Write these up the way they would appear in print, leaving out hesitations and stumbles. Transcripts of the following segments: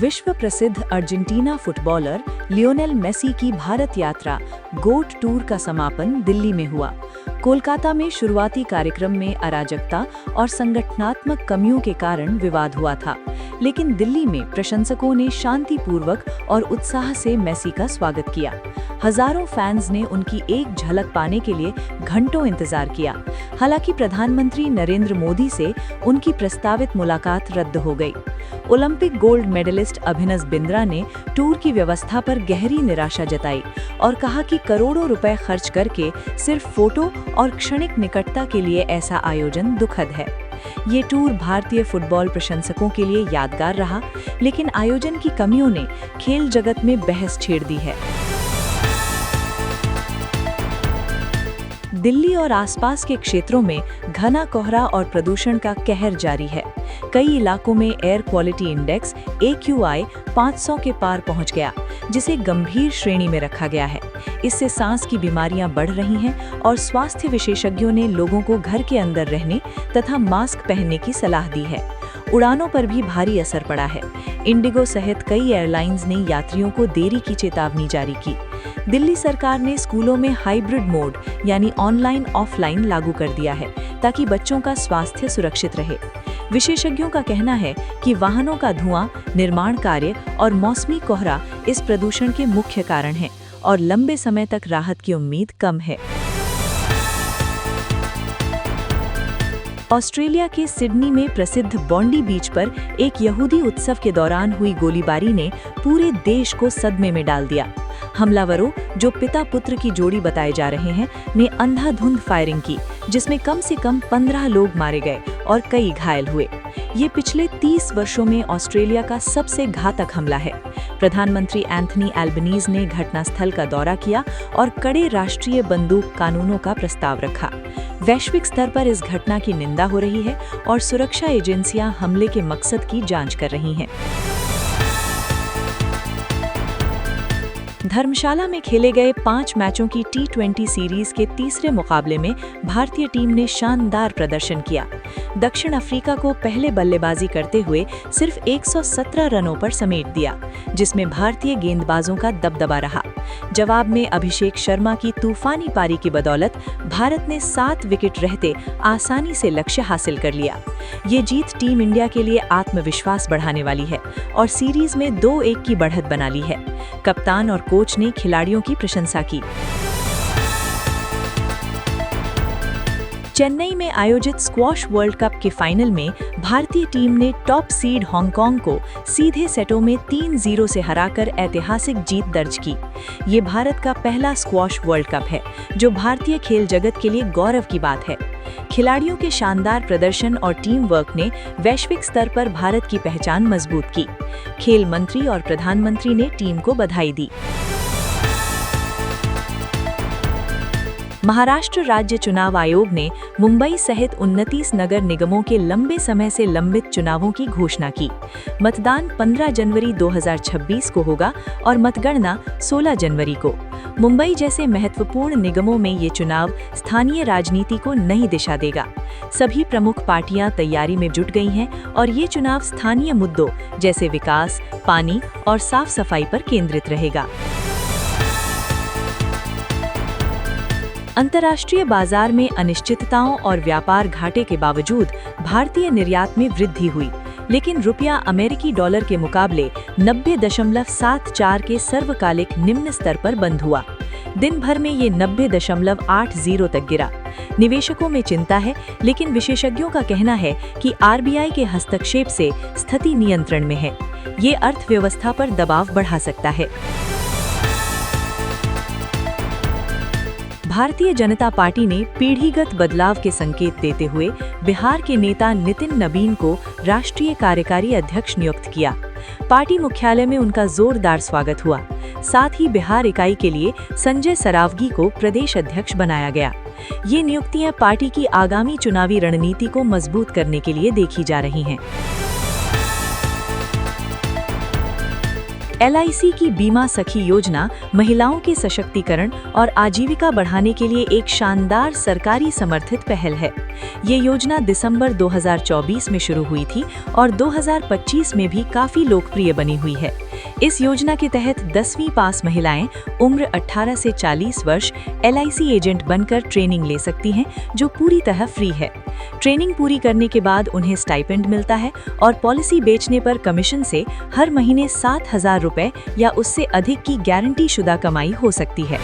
विश्व प्रसिद्ध Argentina footballer Lionel Messi की भारत यात्रा गोट टूर का समापन दिल्ली में हुआ। कोलकाता में शुरुआती कार्यक्रम में अराजकता और संगठनात्मक कमियों के कारण विवाद हुआ था, लेकिन दिल्ली में प्रशंसकों ने शांतिपूर्वक और उत्साह से मेसी का स्वागत किया। हजारों फैंस ने उनकी एक झलक पाने के लिए घंटों इंतजार किया। हालांकि प्रधानमंत्री नरेंद्र मोदी से उनकी प्रस्तावित मुलाकात रद्द हो गई। Olympic gold medallist Abhinav Bindra ने टूर की व्यवस्था पर गहरी निराशा जताई और कहा कि करोड़ों रुपए खर्च करके सिर्फ फोटो और क्षणिक निकटता के लिए ऐसा आयोजन दुखद है। ये टूर भारतीय फुटबॉल प्रशंसकों के लिए यादगार रहा, लेकिन आयोजन की कमियों ने खेल जगत में बहस छेड़ दी है। दिल्ली और आसपास के क्षेत्रों में घना कोहरा और प्रदूषण का कहर जारी है। कई इलाकों में एयर क्वालिटी इंडेक्स AQI 500 के पार पहुंच गया, जिसे गंभीर श्रेणी में रखा गया है। इससे सांस की बीमारियां बढ़ रही हैं और स्वास्थ्य विशेषज्ञों ने लोगों को घर के अंदर रहने तथा मास्क पहनने की सलाह दी है। उड़ानों पर भी भारी असर पड़ा है। इंडिगो सहित कई एयरलाइंस ने यात्रियों को देरी की चेतावनी जारी की। दिल्ली सरकार ने स्कूलों में हाइब्रिड मोड यानी ऑनलाइन ऑफलाइन लागू कर दिया है, ताकि बच्चों का स्वास्थ्य सुरक्षित रहे। विशेषज्ञों का कहना है कि वाहनों का धुआं, निर्माण कार्य और मौसमी कोहरा इस प्रदूषण के मुख्य कारण हैं और लंबे समय तक राहत की उम्मीद कम है। ऑस्ट्रेलिया के सिडनी में प्रसिद्ध बॉन्डी बीच पर एक यहूदी उत्सव के दौरान हुई गोलीबारी ने पूरे देश को सदमे में डाल दिया। हमलावरों, जो पिता पुत्र की जोड़ी बताए जा रहे हैं, ने अंधाधुंध फायरिंग की, जिसमें कम से कम 15 लोग मारे गए और कई घायल हुए। ये पिछले 30 वर्षों में ऑस्ट्रेलिया का सबसे घातक हमला है। प्रधानमंत्री एंथनी एल्बनीज ने घटनास्थल का दौरा किया और कड़े राष्ट्रीय बंदूक कानूनों का प्रस्ताव रखा। वैश्विक स्तर पर इस घटना की निंदा हो रही है और सुरक्षा एजेंसियां हमले के मकसद की जांच कर रही हैं। धर्मशाला में खेले गए 5 मैचों की T20 सीरीज के तीसरे मुकाबले में भारतीय टीम ने शानदार प्रदर्शन किया। दक्षिण अफ्रीका को पहले बल्लेबाजी करते हुए सिर्फ 117 रनों पर समेट दिया, जिसमें भारतीय गेंदबाजों का दबदबा रहा। जवाब में अभिषेक शर्मा की तूफानी पारी की बदौलत भारत ने 7 विकेट रहते आसानी से लक्ष्य हासिल कर लिया। ये जीत टीम इंडिया के लिए आत्मविश्वास बढ़ाने वाली है और सीरीज में 2-1 की बढ़त बना ली है। कप्तान और कोच ने खिलाड़ियों की प्रशंसा की। चेन्नई में आयोजित स्क्वॉश वर्ल्ड कप के फाइनल में भारतीय टीम ने टॉप सीड हांगकांग को सीधे सेटों में 3-0 से हराकर ऐतिहासिक जीत दर्ज की। ये भारत का पहला स्क्वॉश वर्ल्ड कप है, जो भारतीय खेल जगत के लिए गौरव की बात है। खिलाड़ियों के शानदार प्रदर्शन और टीम वर्क ने वैश्विक स्तर पर भारत की पहचान मजबूत की। खेल मंत्री और प्रधानमंत्री ने टीम को बधाई दी। महाराष्ट्र राज्य चुनाव आयोग ने मुंबई सहित 29 नगर निगमों के लंबे समय से लंबित चुनावों की घोषणा की। मतदान 15 जनवरी 2026 को होगा और मतगणना 16 जनवरी को। मुंबई जैसे महत्वपूर्ण निगमों में ये चुनाव स्थानीय राजनीति को नई दिशा देगा। सभी प्रमुख पार्टियां तैयारी में जुट गई हैं और ये चुनाव स्थानीय मुद्दों जैसे विकास, पानी और साफ सफाई पर केंद्रित रहेगा। अंतर्राष्ट्रीय बाजार में अनिश्चितताओं और व्यापार घाटे के बावजूद भारतीय निर्यात में वृद्धि हुई, लेकिन रुपया अमेरिकी डॉलर के मुकाबले 90.74 के सर्वकालिक निम्न स्तर पर बंद हुआ। दिन भर में ये 90.80 तक गिरा। निवेशकों में चिंता है, लेकिन विशेषज्ञों का कहना है कि RBI के हस्तक्षेप से स्थिति नियंत्रण में है। ये अर्थव्यवस्था पर दबाव बढ़ा सकता है। भारतीय जनता पार्टी ने पीढ़ीगत बदलाव के संकेत देते हुए बिहार के नेता नितिन नबीन को राष्ट्रीय कार्यकारी अध्यक्ष नियुक्त किया। पार्टी मुख्यालय में उनका जोरदार स्वागत हुआ। साथ ही बिहार इकाई के लिए संजय सरावगी को प्रदेश अध्यक्ष बनाया गया। ये नियुक्तियां पार्टी की आगामी चुनावी रणनीति को मजबूत करने के लिए देखी जा रही हैं। LIC की बीमा सखी योजना महिलाओं के सशक्तिकरण और आजीविका बढ़ाने के लिए एक शानदार सरकारी समर्थित पहल है। ये योजना दिसंबर 2024 में शुरू हुई थी और 2025 में भी काफी लोकप्रिय बनी हुई है। इस योजना के तहत 10वीं पास महिलाएं उम्र 18 से 40 वर्ष LIC एजेंट बनकर ट्रेनिंग ले सकती हैं, जो पूरी तरह फ्री है। ट्रेनिंग पूरी करने के बाद उन्हें स्टाइपेंड मिलता है और पॉलिसी बेचने पर कमीशन से हर महीने 7,000 रुपए या उससे अधिक की गारंटी शुदा कमाई हो सकती है।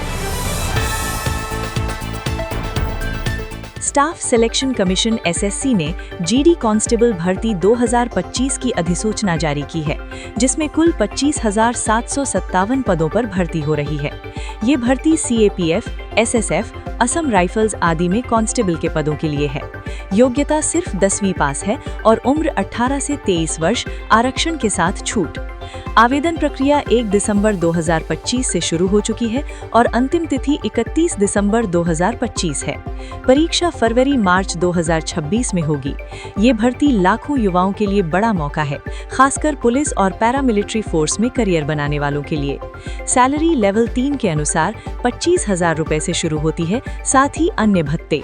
स्टाफ सिलेक्शन कमीशन SSC ने GD कांस्टेबल भर्ती 2025 की अधिसूचना जारी की है, जिसमें कुल 25,757 पदों पर भर्ती हो रही है। ये भर्ती CAPF, SSF, असम राइफल्स आदि में कांस्टेबल के पदों के लिए है। योग्यता सिर्फ 10वीं पास है और उम्र 18 से 23 वर्ष, आरक्षण के साथ छूट। आवेदन प्रक्रिया 1 दिसंबर 2025 से शुरू हो चुकी है और अंतिम तिथि 31 दिसंबर 2025 है। परीक्षा फरवरी-मार्च 2026 में होगी। ये भर्ती लाखों युवाओं के लिए बड़ा मौका है, खासकर पुलिस और पैरामिलिट्री फोर्स में करियर बनाने वालों के लिए। सैलरी लेवल 3 के अनुसार 25,000 रुपए से शुरू होती है, साथ ही अन्य भत्ते।